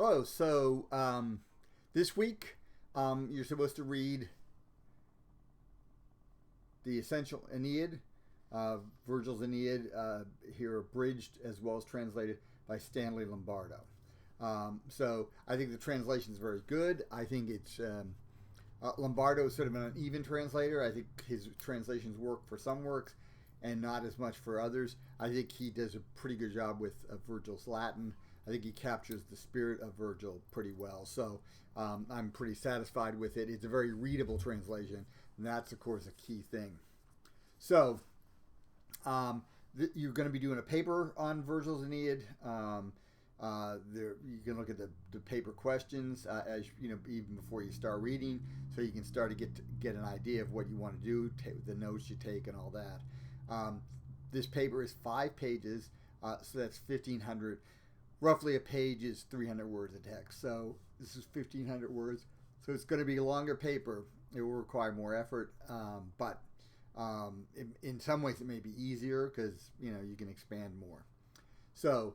Oh, so this week you're supposed to read the essential Aeneid, Virgil's Aeneid, here abridged as well as translated by Stanley Lombardo. So I think the translation is very good. I think it's Lombardo is sort of an uneven translator. I think his translations work for some works and not as much for others. I think he does a pretty good job with Virgil's Latin. I think he captures the spirit of Virgil pretty well. So I'm pretty satisfied with it. It's a very readable translation, and that's, of course, a key thing. So you're going to be doing a paper on Virgil's Aeneid. You can look at the paper questions as you know, even before you start reading, so you can start to get an idea of what you want to do, the notes you take, and all that. This paper is 5 pages, so that's 1,500. Roughly a page is 300 words of text, so this is 1,500 words. So it's going to be a longer paper. It will require more effort, but in some ways it may be easier because you can expand more. So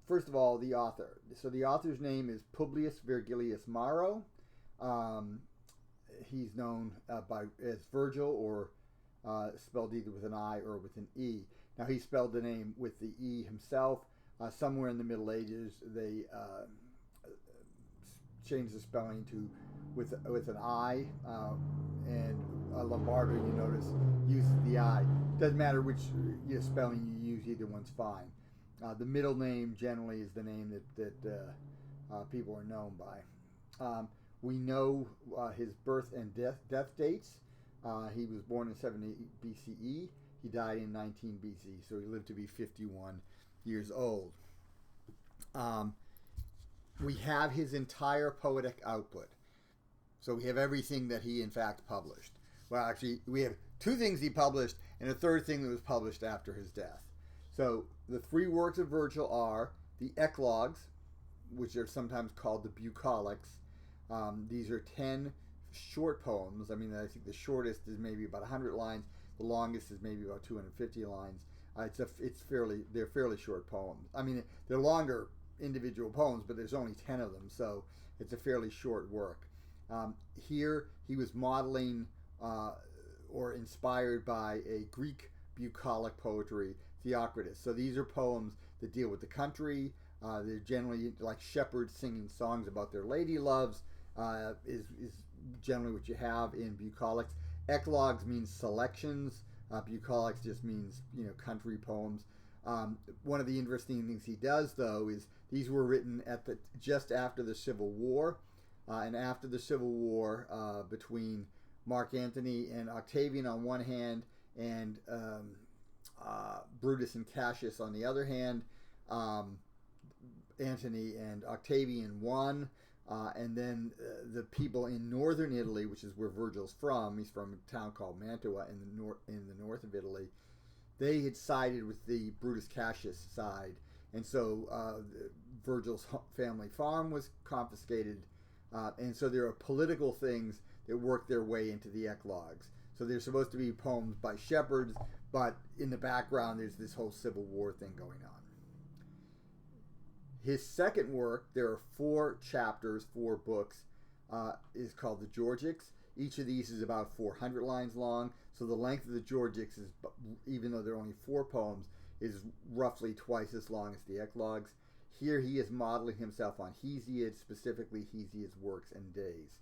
first of all, the author. So the author's name is Publius Virgilius Maro. He's known as Virgil, or spelled either with an I or with an E. Now he spelled the name with the E himself. Somewhere in the Middle Ages, they changed the spelling to with an I, and Lombardo, you notice, uses the I. Doesn't matter which spelling you use; either one's fine. The middle name generally is the name that people are known by. We know his birth and death dates. He was born in 70 BCE. He died in 19 BC, so he lived to be 51 years old. We have his entire poetic output. So we have everything that he in fact published. Well, actually, we have 2 things he published and a 3rd thing that was published after his death. So the 3 works of Virgil are the Eclogues, which are sometimes called the Bucolics. These are 10 short poems. I mean, I think the shortest is maybe about 100 lines. The longest is maybe about 250 lines. They're fairly short poems. I mean, they're longer individual poems, but there's only 10 of them, so it's a fairly short work. Here he was modeling or inspired by a Greek bucolic poetry, Theocritus. So these are poems that deal with the country. They're generally like shepherds singing songs about their lady loves. Is generally what you have in bucolics. Eclogues means selections. Bucolics just means country poems. One of the interesting things he does, though, is these were written just after the Civil War, and after the Civil War between Mark Antony and Octavian on one hand, and Brutus and Cassius on the other hand. Antony and Octavian won. And then the people in northern Italy, which is where Virgil's from, he's from a town called Mantua in the north of Italy, they had sided with the Brutus Cassius side, and so Virgil's family farm was confiscated, and so there are political things that work their way into the Eclogues. So they're supposed to be poems by shepherds, but in the background there's this whole Civil War thing going on. His second work, there are 4 chapters, 4 books, is called the Georgics. Each of these is about 400 lines long, so the length of the Georgics is, even though there are only 4 poems, is roughly twice as long as the Eclogues. Here he is modeling himself on Hesiod, specifically Hesiod's works and days.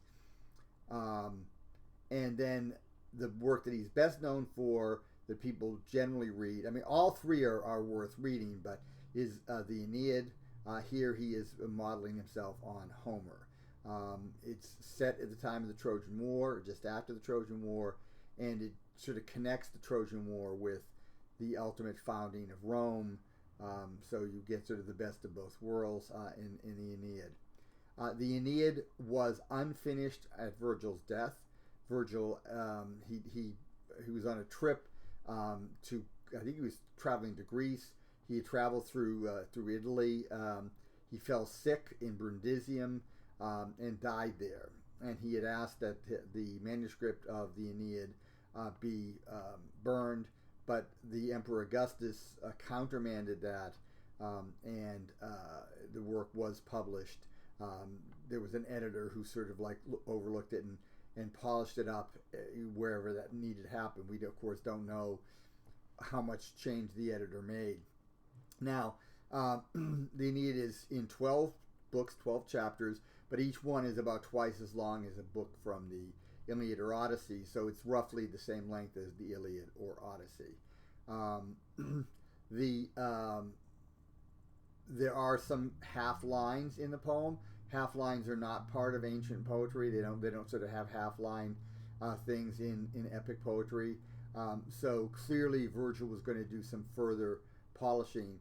And then the work that he's best known for, that people generally read, I mean, all 3 are worth reading, but is the Aeneid. Here he is modeling himself on Homer. It's set at the time of the Trojan War, or just after the Trojan War, and it sort of connects the Trojan War with the ultimate founding of Rome. So you get sort of the best of both worlds in the Aeneid. The Aeneid was unfinished at Virgil's death. Virgil, he was on a trip to, I think he was traveling to Greece. He had traveled through Italy. He fell sick in Brundisium and died there. And he had asked that the manuscript of the Aeneid be burned, but the Emperor Augustus countermanded that and the work was published. There was an editor who sort of like overlooked it and polished it up wherever that needed to happen. We, of course, don't know how much change the editor made. Now, the Aeneid is in 12 books, 12 chapters, but each one is about twice as long as a book from the Iliad or Odyssey, so it's roughly the same length as the Iliad or Odyssey. There are some half lines in the poem. Half lines are not part of ancient poetry. They don't sort of have half line things in epic poetry. So clearly Virgil was going to do some further polishing.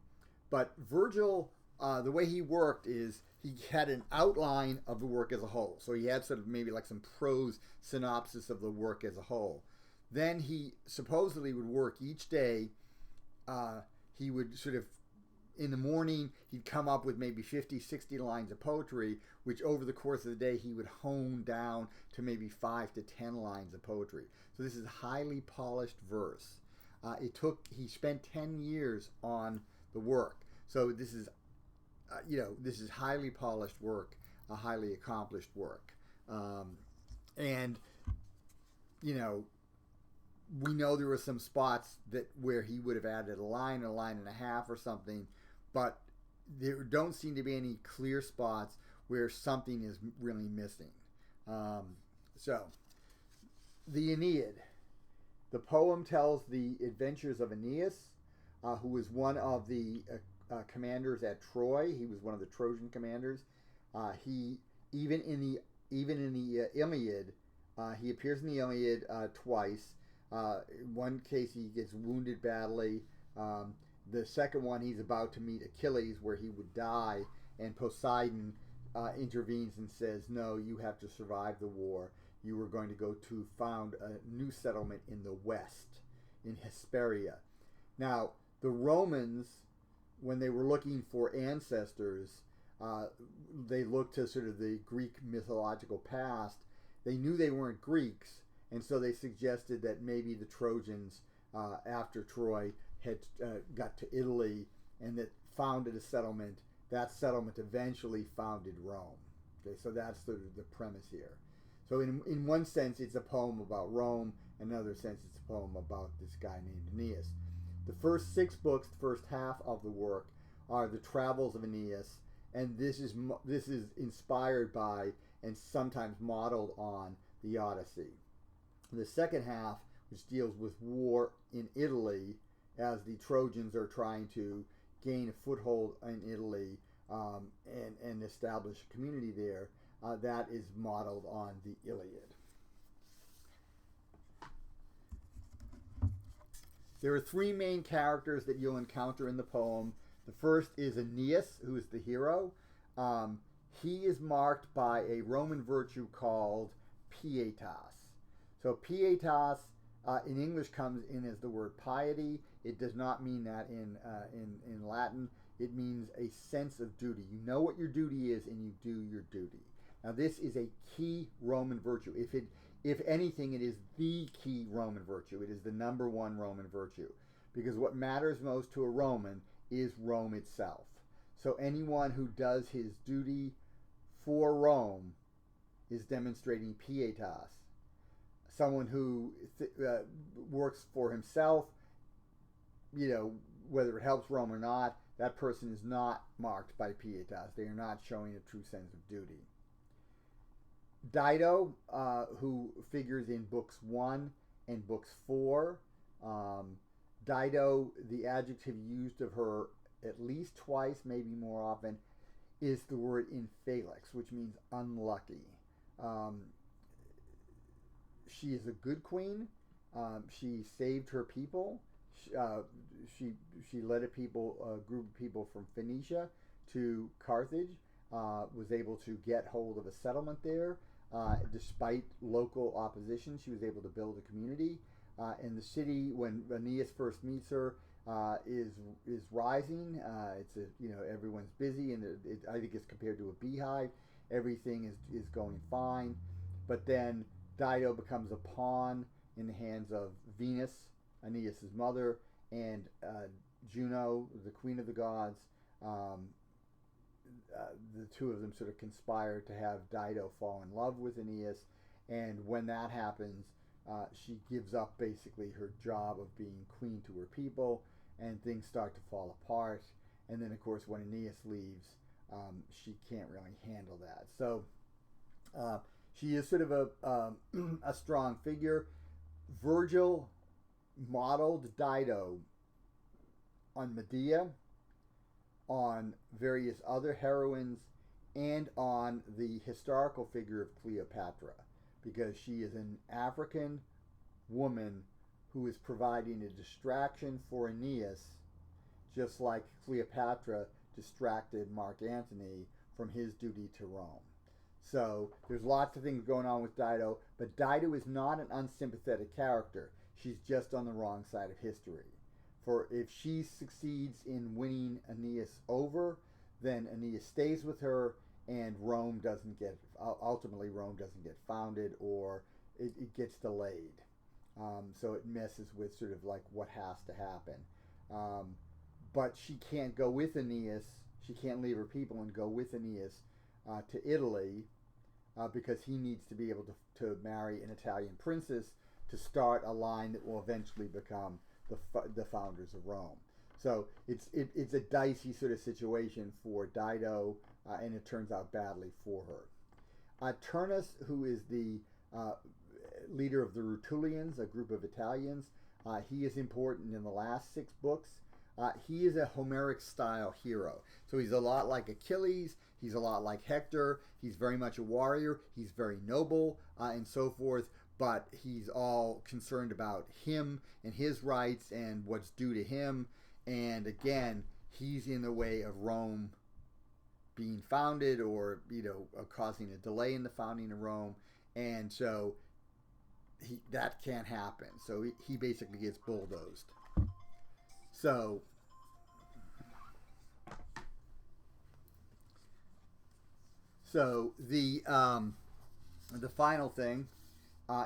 But Virgil, the way he worked is he had an outline of the work as a whole. So he had sort of maybe like some prose synopsis of the work as a whole. Then he supposedly would work each day. He would sort of, in the morning, he'd come up with maybe 50, 60 lines of poetry, which over the course of the day, he would hone down to maybe 5 to 10 lines of poetry. So this is highly polished verse. He spent 10 years on the work. So this is, this is highly polished work, a highly accomplished work. We know there were some spots where he would have added a line and a half or something, but there don't seem to be any clear spots where something is really missing. So, the Aeneid. The poem tells the adventures of Aeneas, who was one of the commanders at Troy. He was one of the Trojan commanders. He even in the Iliad, he appears in the Iliad twice. In one case, he gets wounded badly. The second one, he's about to meet Achilles, where he would die, and Poseidon intervenes and says, "No, you have to survive the war. You are going to go to found a new settlement in the west, in Hesperia." Now, the Romans, when they were looking for ancestors, they looked to sort of the Greek mythological past. They knew they weren't Greeks, and so they suggested that maybe the Trojans, after Troy, had got to Italy and that founded a settlement. That settlement eventually founded Rome. Okay, so that's the premise here. So in one sense, it's a poem about Rome. In another sense, it's a poem about this guy named Aeneas. The first 6 books, the first half of the work, are the travels of Aeneas, and this is inspired by and sometimes modeled on the Odyssey. The second half, which deals with war in Italy, as the Trojans are trying to gain a foothold in Italy and establish a community there, that is modeled on the Iliad. There are 3 main characters that you'll encounter in the poem. The first is Aeneas, who is the hero. He is marked by a Roman virtue called pietas. So pietas in English comes in as the word piety. It does not mean that in Latin. It means a sense of duty. You know what your duty is and you do your duty. Now this is a key Roman virtue. If anything, it is the key Roman virtue. It is the number 1 Roman virtue. Because what matters most to a Roman is Rome itself. So anyone who does his duty for Rome is demonstrating pietas. Someone who works for himself, whether it helps Rome or not, that person is not marked by pietas. They are not showing a true sense of duty. Dido, who figures in books 1 and books 4. Dido, the adjective used of her at least twice, maybe more often, is the word infelix, which means unlucky. She is a good queen. She saved her people. She led a group of people from Phoenicia to Carthage. Was able to get hold of a settlement there. Despite local opposition, she was able to build a community. And the city, when Aeneas first meets her, is rising. Everyone's busy, and I think it's compared to a beehive. Everything is going fine, but then Dido becomes a pawn in the hands of Venus, Aeneas' mother, and Juno, the queen of the gods, Um, the two of them sort of conspire to have Dido fall in love with Aeneas, and when that happens, she gives up basically her job of being queen to her people, and things start to fall apart. And then, of course, when Aeneas leaves, she can't really handle that. So she is sort of a strong figure. Virgil modeled Dido on Medea, on various other heroines, and on the historical figure of Cleopatra, because she is an African woman who is providing a distraction for Aeneas, just like Cleopatra distracted Mark Antony from his duty to Rome. So there's lots of things going on with Dido, but Dido is not an unsympathetic character. She's just on the wrong side of history. For if she succeeds in winning Aeneas over, then Aeneas stays with her, and ultimately Rome doesn't get founded, or it gets delayed. So it messes with sort of like what has to happen. But she can't go with Aeneas. She can't leave her people and go with Aeneas to Italy, because he needs to be able to marry an Italian princess to start a line that will eventually become the founders of Rome. So it's a dicey sort of situation for Dido, and it turns out badly for her. Turnus, who is the leader of the Rutulians, a group of Italians, he is important in the last 6 books. He is a Homeric style hero. So he's a lot like Achilles, he's a lot like Hector, he's very much a warrior, he's very noble, and so forth, but he's all concerned about him and his rights and what's due to him. And again, he's in the way of Rome being founded, or causing a delay in the founding of Rome, and so that can't happen. So he basically gets bulldozed. So the final thing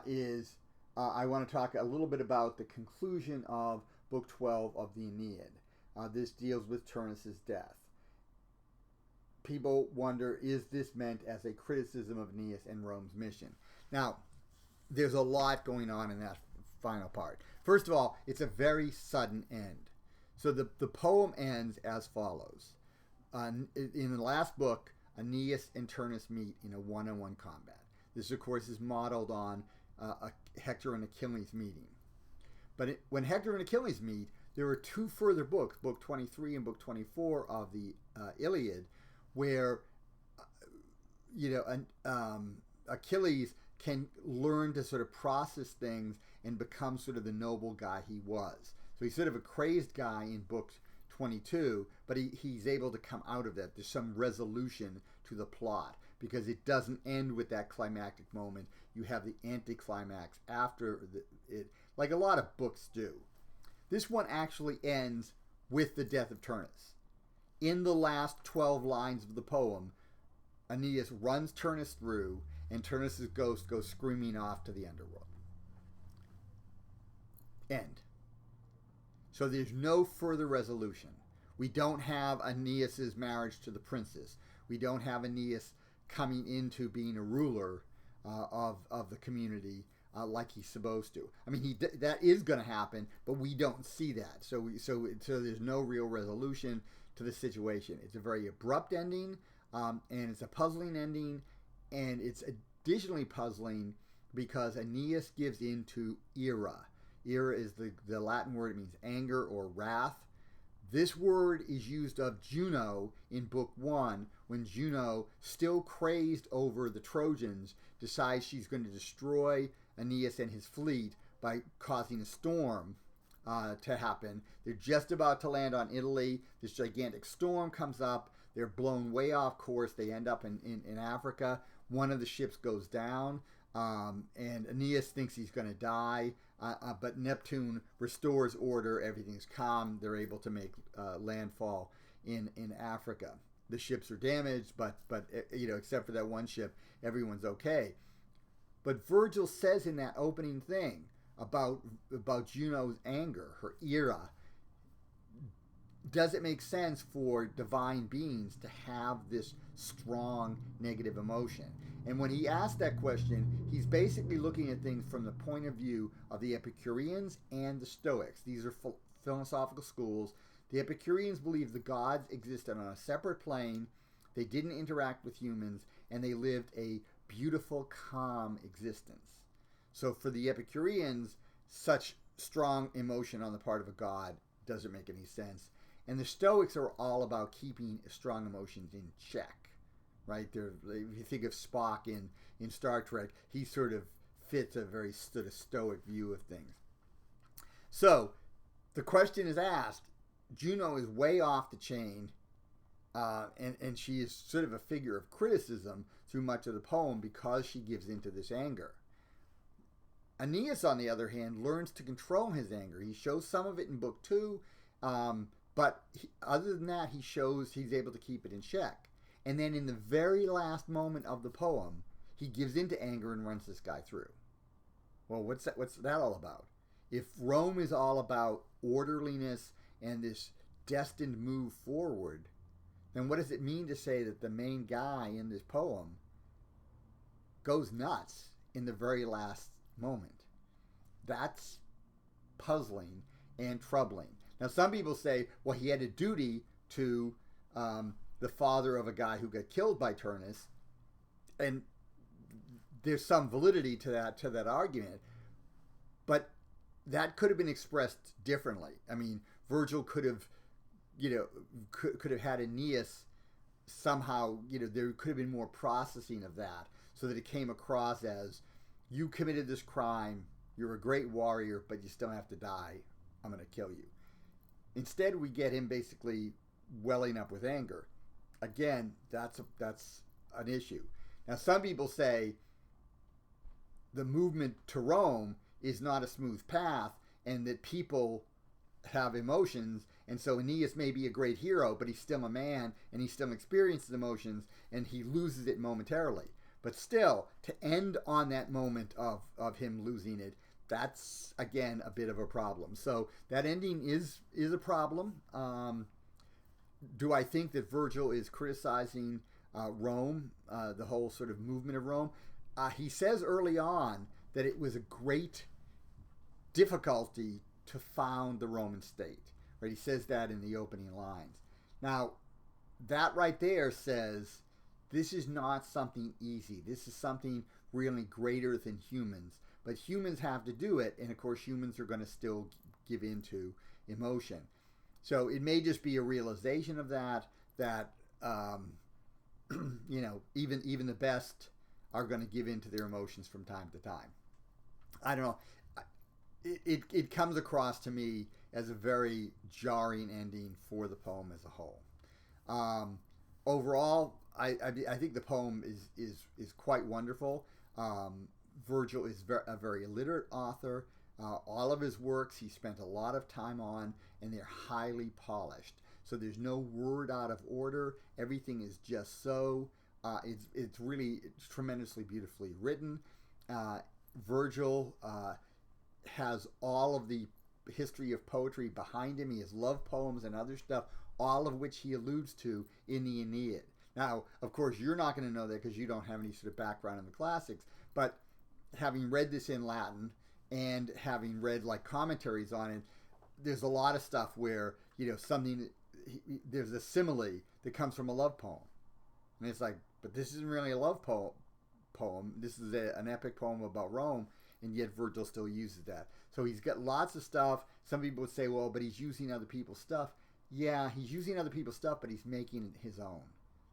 is I want to talk a little bit about the conclusion of Book 12 of the Aeneid. This deals with Turnus's death. People wonder, is this meant as a criticism of Aeneas and Rome's mission? Now, there's a lot going on in that final part. First of all, it's a very sudden end. So the poem ends as follows. In the last book, Aeneas and Turnus meet in a one-on-one combat. This, of course, is modeled on Hector and Achilles meeting. But when Hector and Achilles meet, there are 2 further books, Book 23 and Book 24 of the Iliad, where Achilles can learn to sort of process things and become sort of the noble guy he was. So he's sort of a crazed guy in Book 22, but he's able to come out of that. There's some resolution to the plot, because it doesn't end with that climactic moment. You have the anticlimax after it, like a lot of books do. This one actually ends with the death of Turnus. In the last 12 lines of the poem, Aeneas runs Turnus through, and Turnus' ghost goes screaming off to the underworld. End. So there's no further resolution. We don't have Aeneas' marriage to the princess. We don't have Aeneas coming into being a ruler of the community like he's supposed to. I mean, that is going to happen, but we don't see that. So there's no real resolution to the situation. It's a very abrupt ending, and it's a puzzling ending, and it's additionally puzzling because Aeneas gives in to ira. Ira is the Latin word. It means anger or wrath. This word is used of Juno in Book 1, when Juno, still crazed over the Trojans, decides she's going to destroy Aeneas and his fleet by causing a storm to happen. They're just about to land on Italy. This gigantic storm comes up. They're blown way off course. They end up in Africa. One of the ships goes down, and Aeneas thinks he's going to die. But Neptune restores order. Everything's calm. They're able to make landfall in Africa. The ships are damaged, but except for that one ship, everyone's okay. But Virgil says in that opening thing about Juno's anger, her ira, does it make sense for divine beings to have this strong negative emotion? And when he asked that question, he's basically looking at things from the point of view of the Epicureans and the Stoics. These are philosophical schools. The Epicureans believed the gods existed on a separate plane, they didn't interact with humans, and they lived a beautiful, calm existence. So for the Epicureans, such strong emotion on the part of a god doesn't make any sense. And the Stoics are all about keeping strong emotions in check, right? If you think of Spock in Star Trek, he sort of fits a very sort of Stoic view of things. So the question is asked, Juno is way off the chain, and she is sort of a figure of criticism through much of the poem because she gives into this anger. Aeneas, on the other hand, learns to control his anger. He shows some of it in Book 2, but other than that, he shows he's able to keep it in check. And then in the very last moment of the poem, he gives into anger and runs this guy through. Well, what's that all about? If Rome is all about orderliness and this destined move forward, then what does it mean to say that the main guy in this poem goes nuts in the very last moment? That's puzzling and troubling. Now, some people say, well, he had a duty to the father of a guy who got killed by Turnus, and there's some validity to that argument, but that could have been expressed differently. I mean, Virgil could have had Aeneas somehow, there could have been more processing of that so that it came across as, you committed this crime, you're a great warrior, but you still have to die. I'm going to kill you. Instead, we get him basically welling up with anger. Again, that's an issue. Now, some people say the movement to Rome is not a smooth path, and that people have emotions, and so Aeneas may be a great hero, but he's still a man, and he still experiences emotions, and he loses it momentarily. But still, to end on that moment of him losing it, that's, again, a bit of a problem. So that ending is a problem. Do I think that Virgil is criticizing Rome, the whole sort of movement of Rome? He says early on that it was a great difficulty to found the Roman state. Right? He says that in the opening lines. Now, that right there says this is not something easy. This is something really greater than humans. But humans have to do it, and of course humans are going to still give into emotion. So it may just be a realization of that even the best are going to give into their emotions from time to time. I don't know. It comes across to me as a very jarring ending for the poem as a whole. Overall, I think the poem is quite wonderful. Virgil is a very illiterate author. All of his works he spent a lot of time on, and they're highly polished. So there's no word out of order. Everything is just so. It's really tremendously beautifully written. Virgil has all of the history of poetry behind him. He has love poems and other stuff, all of which he alludes to in the Aeneid. Now, of course, you're not going to know that because you don't have any sort of background in the classics, but having read this in Latin and having read like commentaries on it, there's a lot of stuff where, there's a simile that comes from a love poem. And it's like, but this isn't really a love poem. This is an epic poem about Rome, and yet Virgil still uses that. So he's got lots of stuff. Some people would say, well, but he's using other people's stuff. Yeah, he's using other people's stuff, but he's making it his own.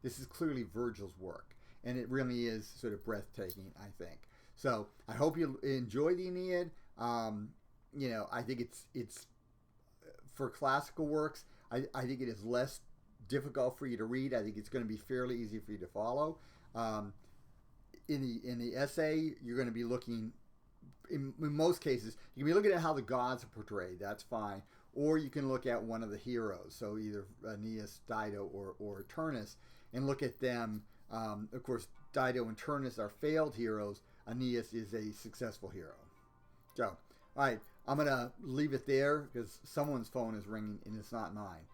This is clearly Virgil's work, and it really is sort of breathtaking, I think. So I hope you enjoy the Aeneid. I think it's for classical works. I think it is less difficult for you to read. I think it's going to be fairly easy for you to follow. In the essay, you're going to be looking, in most cases, you can be looking at how the gods are portrayed. That's fine. Or you can look at one of the heroes, so either Aeneas, Dido, or Turnus, and look at them. Of course, Dido and Turnus are failed heroes. Aeneas is a successful hero. So, all right, I'm going to leave it there because someone's phone is ringing and it's not mine.